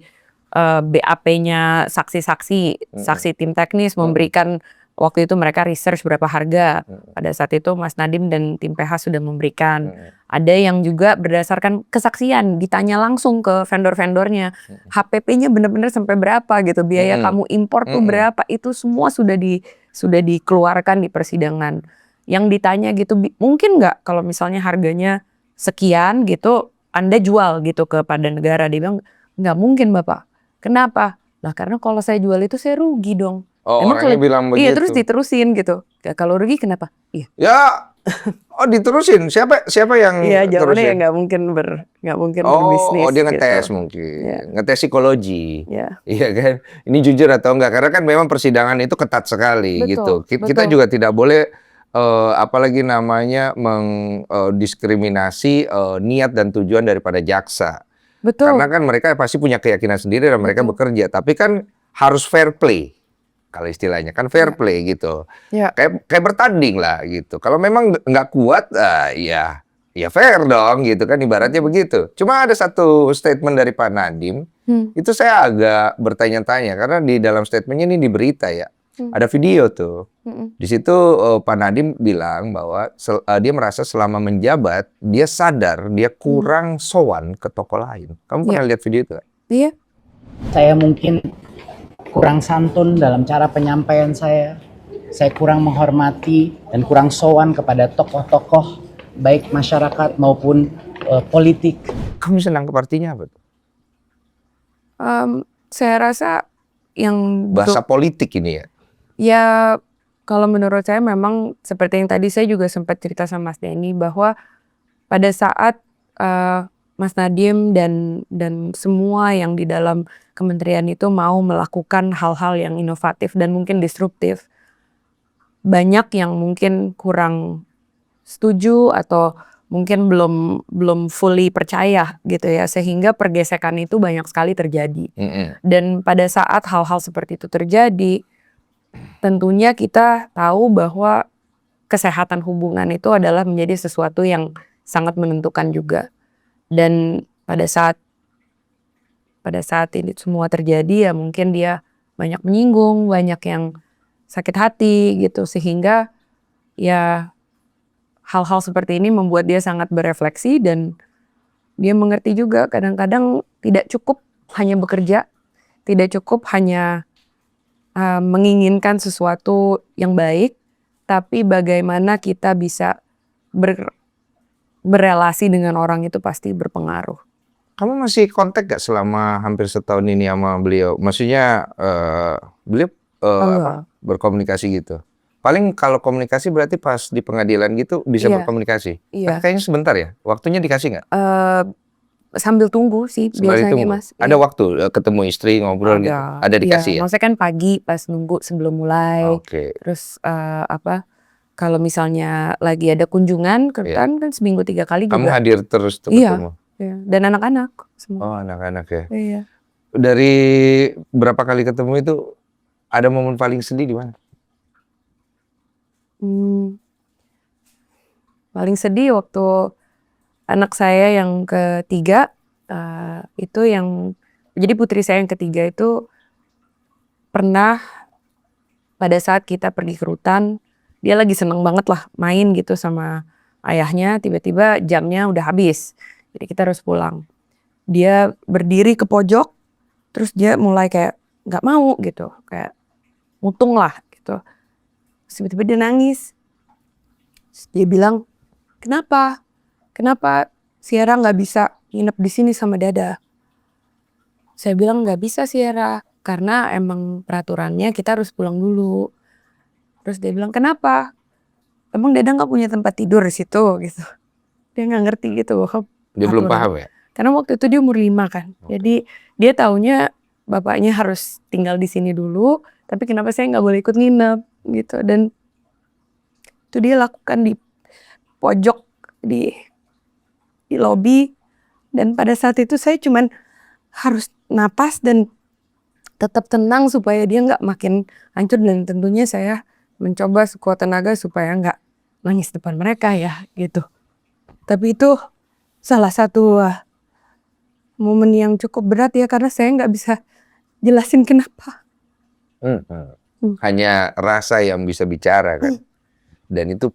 BAP-nya saksi tim teknis memberikan waktu itu mereka research berapa harga. Pada saat itu Mas Nadiem dan tim PH sudah memberikan. Ada yang juga berdasarkan kesaksian, ditanya langsung ke vendor-vendornya. HPP-nya benar-benar sampai berapa gitu. Biaya kamu impor tuh berapa. Itu semua sudah dikeluarkan di persidangan. Yang ditanya gitu, mungkin nggak kalau misalnya harganya sekian gitu, Anda jual gitu kepada negara. Dia bilang, nggak mungkin Bapak. Kenapa? Lah karena kalau saya jual itu saya rugi dong. Oh, emang orangnya bilang begitu. Iya, terus diterusin gitu. Kalau rugi kenapa? Iya. Ya, diterusin. Siapa yang jawabannya ya nggak mungkin berbisnis. Oh, dia ngetes gitu. mungkin. Ngetes psikologi. Iya. Iya kan? Ini jujur atau enggak? Karena kan memang persidangan itu ketat sekali. Betul, gitu. Kita juga tidak boleh apalagi namanya mendiskriminasi niat dan tujuan daripada jaksa. Betul. Karena kan mereka pasti punya keyakinan sendiri dan mereka bekerja. Tapi kan harus fair play. Kalau istilahnya kan fair play gitu. Kayak bertanding lah gitu. Kalau memang nggak kuat, ya fair dong gitu kan ibaratnya begitu. Cuma ada satu statement dari Pak Nadiem, itu saya agak bertanya-tanya karena di dalam statementnya ini di berita ya. Ada video tuh. Di situ Pak Nadiem bilang bahwa dia merasa selama menjabat dia sadar dia kurang sowan ke tokoh lain. Kamu pernah lihat video itu? Iya. Saya mungkin kurang santun dalam cara penyampaian saya kurang menghormati dan kurang sowan kepada tokoh-tokoh baik masyarakat maupun politik. Kamu bisa nangkep artinya apa? Saya rasa yang bahasa politik ini ya. Ya kalau menurut saya memang seperti yang tadi saya juga sempat cerita sama Mas Denny bahwa pada saat Mas Nadiem dan semua yang di dalam kementerian itu mau melakukan hal-hal yang inovatif dan mungkin disruptif. Banyak yang mungkin kurang setuju atau mungkin belum fully percaya gitu ya. Sehingga pergesekan itu banyak sekali terjadi. Dan pada saat hal-hal seperti itu terjadi, tentunya kita tahu bahwa kesehatan hubungan itu adalah menjadi sesuatu yang sangat menentukan juga. Dan pada saat ini semua terjadi ya mungkin dia banyak menyinggung, banyak yang sakit hati gitu sehingga ya hal-hal seperti ini membuat dia sangat berefleksi dan dia mengerti juga kadang-kadang tidak cukup hanya bekerja, tidak cukup hanya menginginkan sesuatu yang baik, tapi bagaimana kita bisa berelasi dengan orang itu pasti berpengaruh. Kamu masih kontak gak selama hampir setahun ini sama beliau? Maksudnya beliau berkomunikasi gitu? Paling kalau komunikasi berarti pas di pengadilan gitu bisa berkomunikasi? Iya. Kayaknya sebentar ya? Waktunya dikasih gak? Sambil tunggu sih biasanya Mas. Ada waktu ketemu istri ngobrol gitu? Ada dikasih ya? Maksudnya kan pagi pas nunggu sebelum mulai. Oke. Terus kalau misalnya lagi ada kunjungan kebetulan kan seminggu 3 kali Kamu juga. hadir terus tuh Iya. ketemu? Iya, dan anak-anak semua. Oh, anak-anak ya. Iya. Dari berapa kali ketemu itu ada momen paling sedih di mana? Paling sedih waktu anak saya yang ketiga, itu yang jadi putri saya yang ketiga itu pernah pada saat kita pergi ke rutan, dia lagi seneng banget lah main gitu sama ayahnya, tiba-tiba jamnya udah habis. Jadi kita harus pulang. Dia berdiri ke pojok, terus dia mulai kayak nggak mau gitu, kayak mutung lah gitu. Terus tiba-tiba dia nangis. Terus dia bilang, kenapa? Kenapa Sierra nggak bisa nginep di sini sama Dada? Saya bilang nggak bisa Sierra, karena emang peraturannya kita harus pulang dulu. Terus dia bilang kenapa? Emang Dada nggak punya tempat tidur di situ gitu. Dia nggak ngerti gitu bahwa Dia belum aturan. paham ya? Karena waktu itu dia umur 5 kan. Jadi dia taunya bapaknya harus tinggal di sini dulu, tapi kenapa saya nggak boleh ikut nginep gitu. Dan itu dia lakukan di pojok di lobi. Dan pada saat itu saya cuman harus napas dan tetap tenang supaya dia nggak makin hancur, dan tentunya saya mencoba sekuat tenaga supaya nggak nangis depan mereka ya gitu. Tapi itu salah satu momen yang cukup berat ya, karena saya nggak bisa jelasin kenapa. Hanya rasa yang bisa bicara kan. Dan itu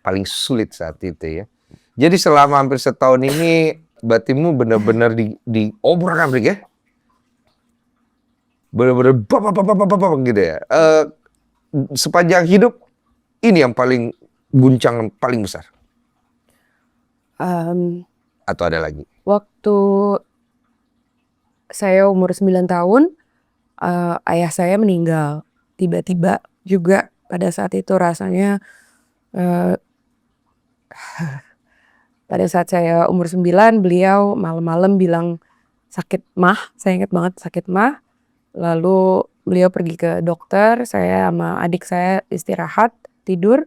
paling sulit saat itu ya. Jadi selama hampir setahun ini batinmu benar-benar diobrak-abrik ya. Benar-benar bapak gitu ya. Sepanjang hidup ini yang paling guncangan paling besar. Atau ada lagi? Waktu saya umur 9 tahun, ayah saya meninggal. Tiba-tiba juga pada saat itu rasanya, pada saat saya umur 9, beliau malam-malam bilang sakit mah, saya ingat banget sakit mah. Lalu beliau pergi ke dokter, saya sama adik saya istirahat, tidur.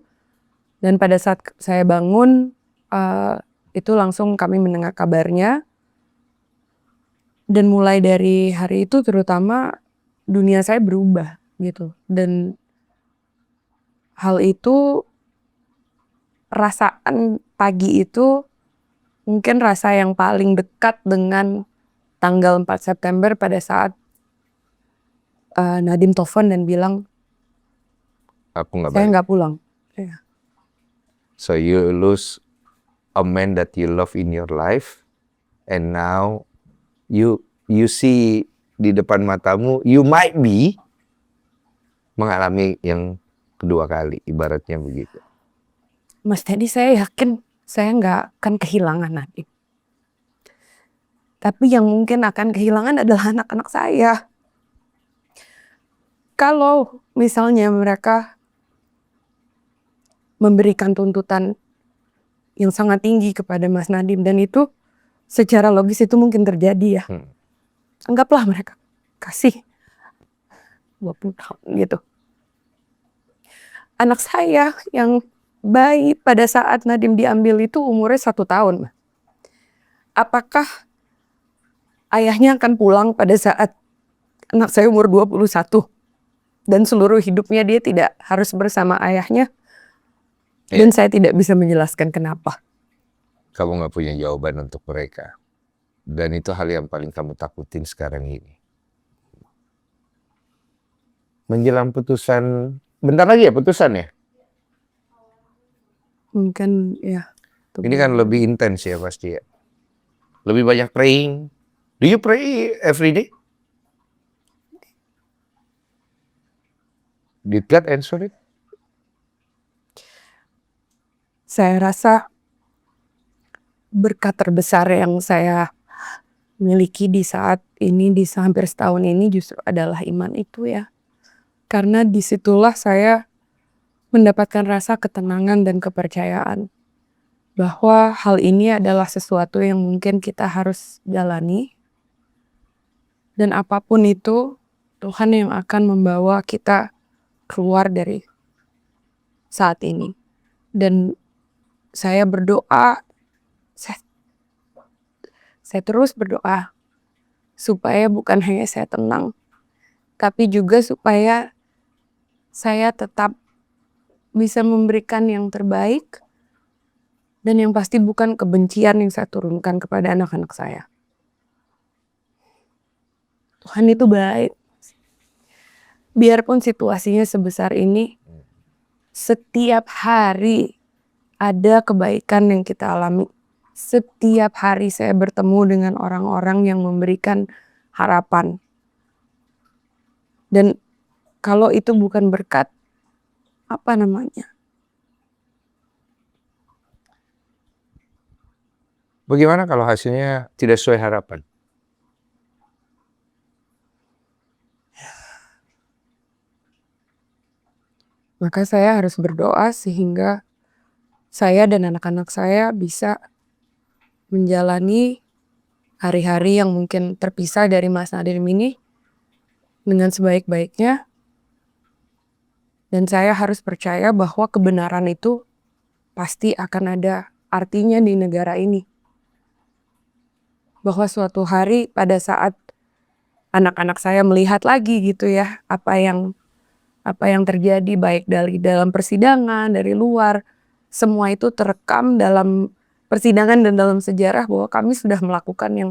Dan pada saat saya bangun, itu langsung kami mendengar kabarnya. Dan mulai dari hari itu terutama dunia saya berubah gitu. Dan hal itu, rasaan pagi itu mungkin rasa yang paling dekat dengan tanggal 4 September pada saat Nadim telepon dan bilang, Aku nggak saya balik. nggak pulang. So you lose a man that you love in your life, and now you see di depan matamu, you might be mengalami yang kedua kali, ibaratnya begitu. Mas Teddy, saya yakin saya nggak akan kehilangan Nadim. Tapi yang mungkin akan kehilangan adalah anak-anak saya. Kalau misalnya mereka memberikan tuntutan yang sangat tinggi kepada Mas Nadim, dan itu secara logis itu mungkin terjadi ya. Anggaplah mereka kasih 20 tahun gitu. Anak saya yang bayi pada saat Nadim diambil itu umurnya 1 tahun. Apakah ayahnya akan pulang pada saat anak saya umur 21 dan seluruh hidupnya dia tidak harus bersama ayahnya? Dan saya tidak bisa menjelaskan kenapa. Kamu nggak punya jawaban untuk mereka. Dan itu hal yang paling kamu takutin sekarang ini. Menjelang putusan, bentar lagi ya putusan ya? Mungkin ya. Ini kan lebih intens ya pasti ya. Lebih banyak praying. Do you pray every day? Did God answer it? Saya rasa berkat terbesar yang saya miliki di saat ini, di hampir setahun ini, justru adalah iman itu ya. Karena disitulah saya mendapatkan rasa ketenangan dan kepercayaan bahwa hal ini adalah sesuatu yang mungkin kita harus jalani. Dan apapun itu, Tuhan yang akan membawa kita keluar dari saat ini. Dan saya berdoa, saya terus berdoa supaya bukan hanya saya tenang, tapi juga supaya saya tetap bisa memberikan yang terbaik, dan yang pasti bukan kebencian yang saya turunkan kepada anak-anak saya. Tuhan itu baik. Biarpun situasinya sebesar ini, setiap hari ada kebaikan yang kita alami. Setiap hari saya bertemu dengan orang-orang yang memberikan harapan. Dan kalau itu bukan berkat, apa namanya? Bagaimana kalau hasilnya tidak sesuai harapan? Maka saya harus berdoa sehingga saya dan anak-anak saya bisa menjalani hari-hari yang mungkin terpisah dari Mas Nadim ini dengan sebaik-baiknya. Dan saya harus percaya bahwa kebenaran itu pasti akan ada artinya di negara ini. Bahwa suatu hari pada saat anak-anak saya melihat lagi gitu ya, apa yang terjadi baik dari dalam persidangan, dari luar, semua itu terekam dalam persidangan dan dalam sejarah bahwa kami sudah melakukan yang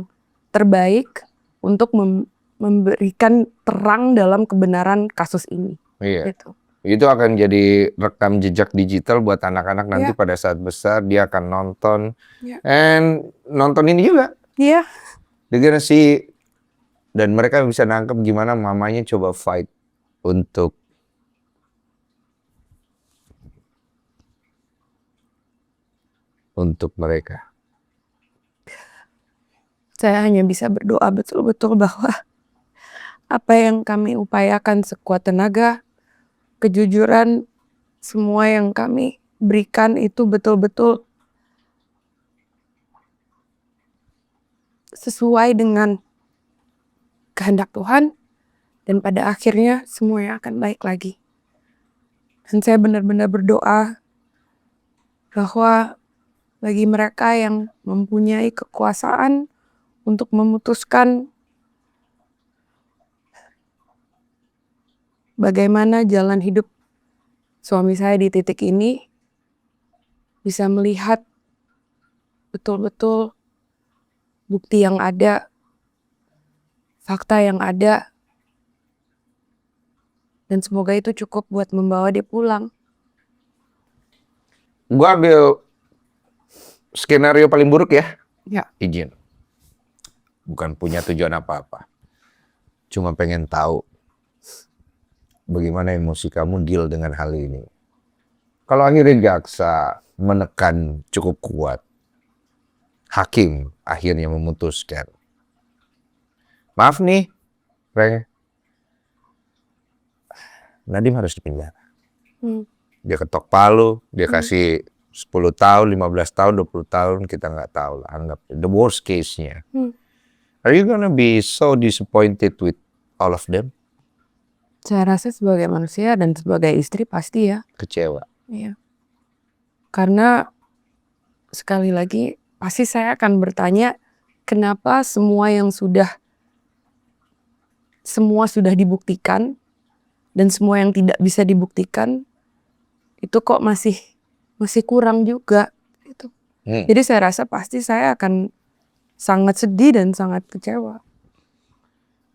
terbaik untuk memberikan terang dalam kebenaran kasus ini. Iya. Gitu. Itu akan jadi rekam jejak digital buat anak-anak nanti Iya. pada saat besar dia akan nonton. Iya. And nonton ini juga. Iya. They're gonna see, dan mereka bisa nangkep gimana mamanya coba fight untuk mereka. Saya hanya bisa berdoa betul-betul bahwa apa yang kami upayakan sekuat tenaga, kejujuran, semua yang kami berikan itu betul-betul sesuai dengan kehendak Tuhan, dan pada akhirnya semuanya akan baik lagi. Dan saya benar-benar berdoa bahwa bagi mereka yang mempunyai kekuasaan untuk memutuskan bagaimana jalan hidup suami saya di titik ini, bisa melihat betul-betul bukti yang ada, fakta yang ada, dan semoga itu cukup buat membawa dia pulang. Gua ambil skenario paling buruk ya. Ya. Izin. Bukan punya tujuan apa-apa. Cuma pengen tahu bagaimana emosi kamu deal dengan hal ini. Kalau akhirnya jaksa menekan cukup kuat, hakim akhirnya memutuskan, maaf nih, Reng, Nadim harus dipenjara. Dia ketok palu, dia kasih 10 tahun, 15 tahun, 20 tahun, kita nggak tahu lah, anggap the worst case-nya. Are you gonna be so disappointed with all of them? Saya rasa sebagai manusia dan sebagai istri pasti ya. Kecewa. Iya. Karena sekali lagi pasti saya akan bertanya, kenapa semua sudah dibuktikan dan semua yang tidak bisa dibuktikan itu kok masih kurang juga gitu. Jadi saya rasa pasti saya akan sangat sedih dan sangat kecewa.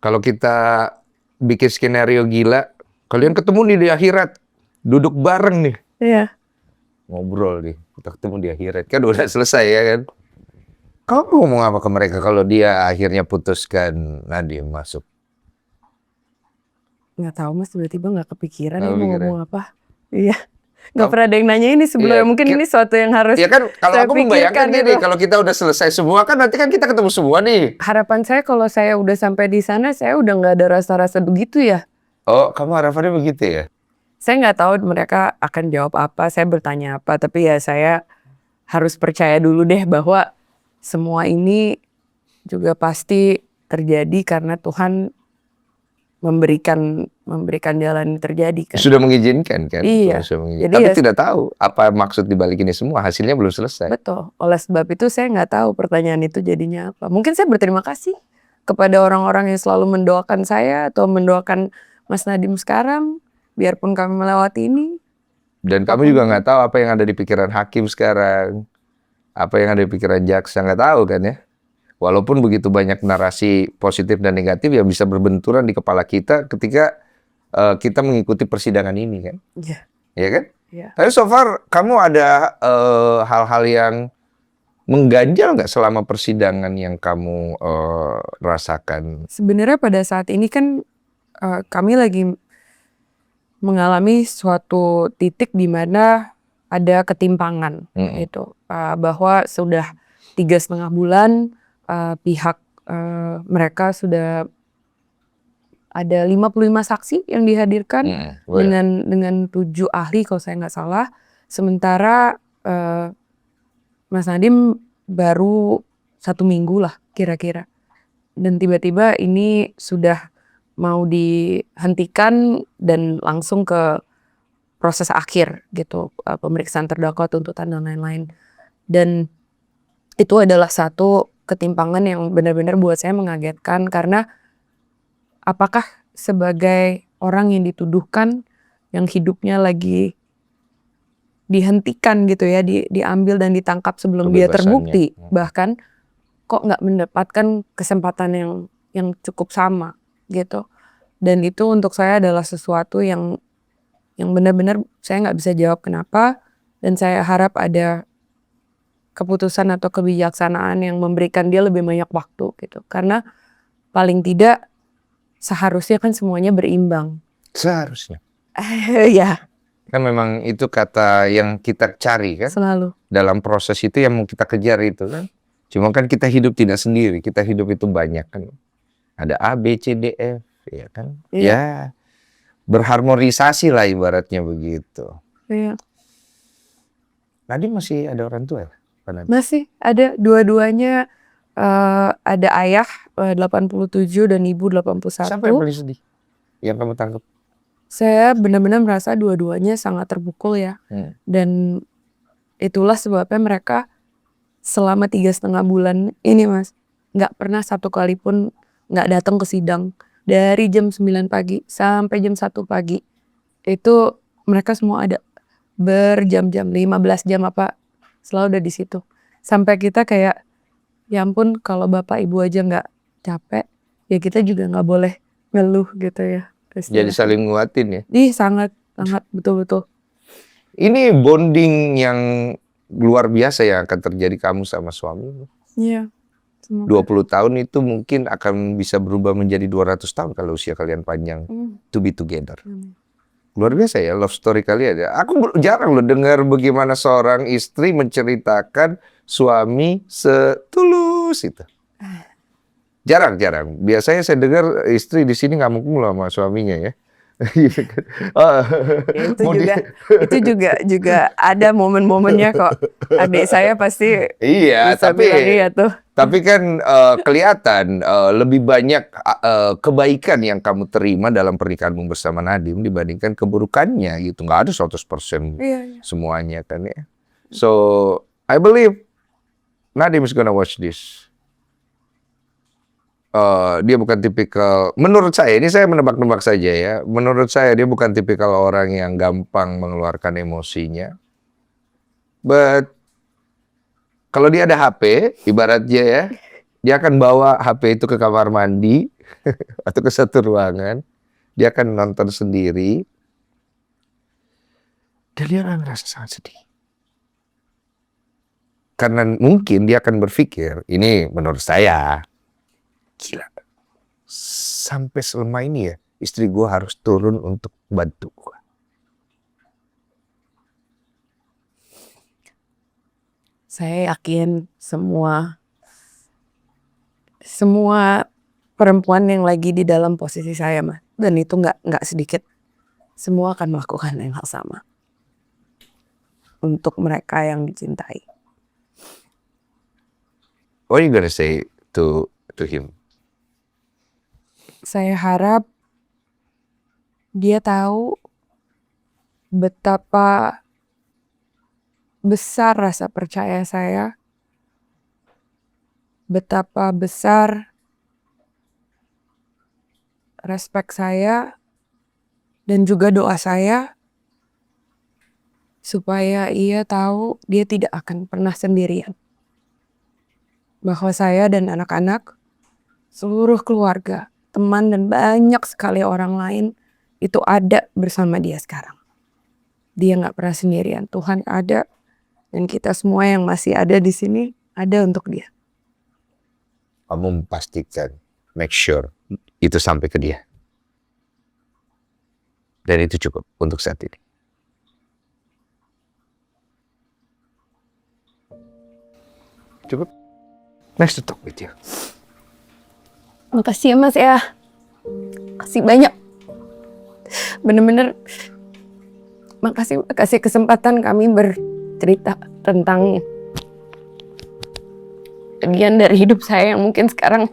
Kalau kita bikin skenario gila, kalian ketemu nih di akhirat, duduk bareng nih, Iya. ngobrol nih, kita ketemu di akhirat, kan udah selesai ya kan? Kamu ngomong apa ke mereka kalau dia akhirnya putuskan Nadim masuk? Nggak tahu Mas, tiba-tiba nggak kepikiran Nggak ya mau kepikiran. ngomong apa. Iya. Nggak pernah ada yang nanya ini sebelumnya. Iya, Mungkin ini suatu yang harus Ya kan, kalau saya aku membayangkan pikirkan gini, gitu. kalau kita udah selesai semua kan nanti kan kita ketemu semua nih. Harapan saya kalau saya udah sampai di sana, saya udah nggak ada rasa-rasa begitu ya. Oh, kamu harapannya begitu ya? Saya nggak tahu mereka akan jawab apa, saya bertanya apa, tapi ya saya harus percaya dulu deh bahwa semua ini juga pasti terjadi karena Tuhan memberikan jalan ini terjadi kan. Sudah mengizinkan kan? Iya. Sudah mengizinkan. Jadi Tapi ya, tidak tahu apa maksud dibalik ini semua. Hasilnya belum selesai. betul. Oleh sebab itu saya nggak tahu pertanyaan itu jadinya apa. Mungkin saya berterima kasih kepada orang-orang yang selalu mendoakan saya atau mendoakan Mas Nadiem sekarang, biarpun kami melewati ini. Dan kamu juga nggak tahu apa yang ada di pikiran hakim sekarang, apa yang ada di pikiran jaksa, nggak tahu kan ya. Walaupun begitu banyak narasi positif dan negatif yang bisa berbenturan di kepala kita ketika kita mengikuti persidangan ini kan, Iya. ya kan? Iya. Tapi so far kamu ada hal-hal yang mengganjal nggak selama persidangan yang kamu rasakan? Sebenarnya pada saat ini kan kami lagi mengalami suatu titik di mana ada ketimpangan gitu, bahwa sudah 3,5 bulan pihak mereka sudah ada 55 saksi yang dihadirkan dengan 7 ahli kalau saya nggak salah. Sementara Mas Nadiem baru 1 minggu lah kira-kira. Dan tiba-tiba ini sudah mau dihentikan dan langsung ke proses akhir gitu, pemeriksaan terdakwa, tuntutan dan lain-lain. Dan itu adalah satu ketimpangan yang benar-benar buat saya mengagetkan, karena apakah sebagai orang yang dituduhkan, yang hidupnya lagi dihentikan gitu ya, diambil dan ditangkap sebelum dia terbukti, bahkan kok nggak mendapatkan kesempatan yang cukup sama gitu. Dan itu untuk saya adalah sesuatu yang benar-benar saya nggak bisa jawab kenapa, dan saya harap ada keputusan atau kebijaksanaan yang memberikan dia lebih banyak waktu gitu. Karena paling tidak seharusnya kan semuanya berimbang. Seharusnya. Ya. Kan memang itu kata yang kita cari kan. Selalu. Dalam proses itu yang mau kita kejar itu kan. Cuma kan kita hidup tidak sendiri, kita hidup itu banyak kan. Ada A, B, C, D, F, ya kan. Iya. Ya berharmonisasi lah ibaratnya begitu. Iya. Tadi masih ada orang tua ya? Masih ada, dua-duanya ada ayah 87 dan ibu 81. Siapa yang paling sedih yang kamu tangkap? Saya benar-benar merasa dua-duanya sangat terpukul ya. Dan itulah sebabnya mereka selama 3,5 bulan ini Mas, nggak pernah satu kali pun nggak datang ke sidang. Dari jam 9 pagi sampai jam 1 pagi. Itu mereka semua ada berjam-jam, 15 jam apa, selalu ada di situ. Sampai kita kayak, ya ampun kalau bapak ibu aja nggak capek, ya kita juga nggak boleh ngeluh gitu ya. Jadi saling nguatin ya? Sangat, betul-betul. Ini bonding yang luar biasa yang akan terjadi kamu sama suami. Iya. 20 tahun itu mungkin akan bisa berubah menjadi 200 tahun kalau usia kalian panjang. To be together. Luar biasa ya love story kalian ya. Aku jarang loh dengar bagaimana seorang istri menceritakan suami setulus itu. Jarang. Biasanya saya dengar istri di sini ngamuk mulu sama suaminya ya. Itu juga ada momen-momennya kok. Adik saya pasti iya, bisa bilang iya tuh. Tapi kan kelihatan lebih banyak kebaikan yang kamu terima dalam pernikahanmu bersama Nadiem dibandingkan keburukannya gitu. Nggak ada 100% semuanya kan ya. So, I believe Nadiem is gonna watch this. Dia bukan tipikal, menurut saya, ini saya menebak-nebak saja ya. Menurut saya dia bukan tipikal orang yang gampang mengeluarkan emosinya. But kalau dia ada HP, ibaratnya ya, dia akan bawa HP itu ke kamar mandi atau ke satu ruangan. Dia akan nonton sendiri. Dan dia akan merasa sangat sedih. Karena mungkin dia akan berpikir, ini menurut saya, gila, sampai selama ini ya, istri gue harus turun untuk bantu gue. Saya yakin semua perempuan yang lagi di dalam posisi saya, Mas, dan itu nggak sedikit, semua akan melakukan yang hal sama untuk mereka yang dicintai. What are you gonna say to him? Saya harap Dia tahu betapa besar rasa percaya saya, betapa besar respek saya, dan juga doa saya, supaya ia tahu dia tidak akan pernah sendirian. Bahwa saya dan anak-anak, seluruh keluarga, teman, dan banyak sekali orang lain itu ada bersama dia sekarang. Dia nggak pernah sendirian. Tuhan ada, dan kita semua yang masih ada di sini ada untuk dia. Kamu memastikan, make sure itu sampai ke dia. Dan itu cukup untuk saat ini. Cukup. Nice to talk with you. Makasih ya Mas ya. Makasih banyak. Bener-bener makasih kesempatan kami bercerita tentang bagian dari hidup saya yang mungkin sekarang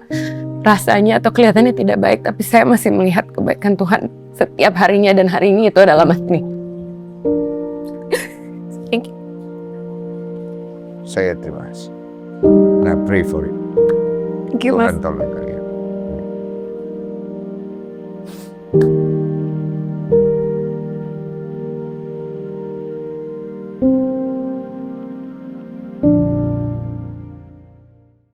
rasanya atau kelihatannya tidak baik, tapi saya masih melihat kebaikan Tuhan setiap harinya, dan hari ini itu adalah Mas ini. Thank you. Saya terima kasih. And I pray for you. Thank you Mas. Tuhan tolong.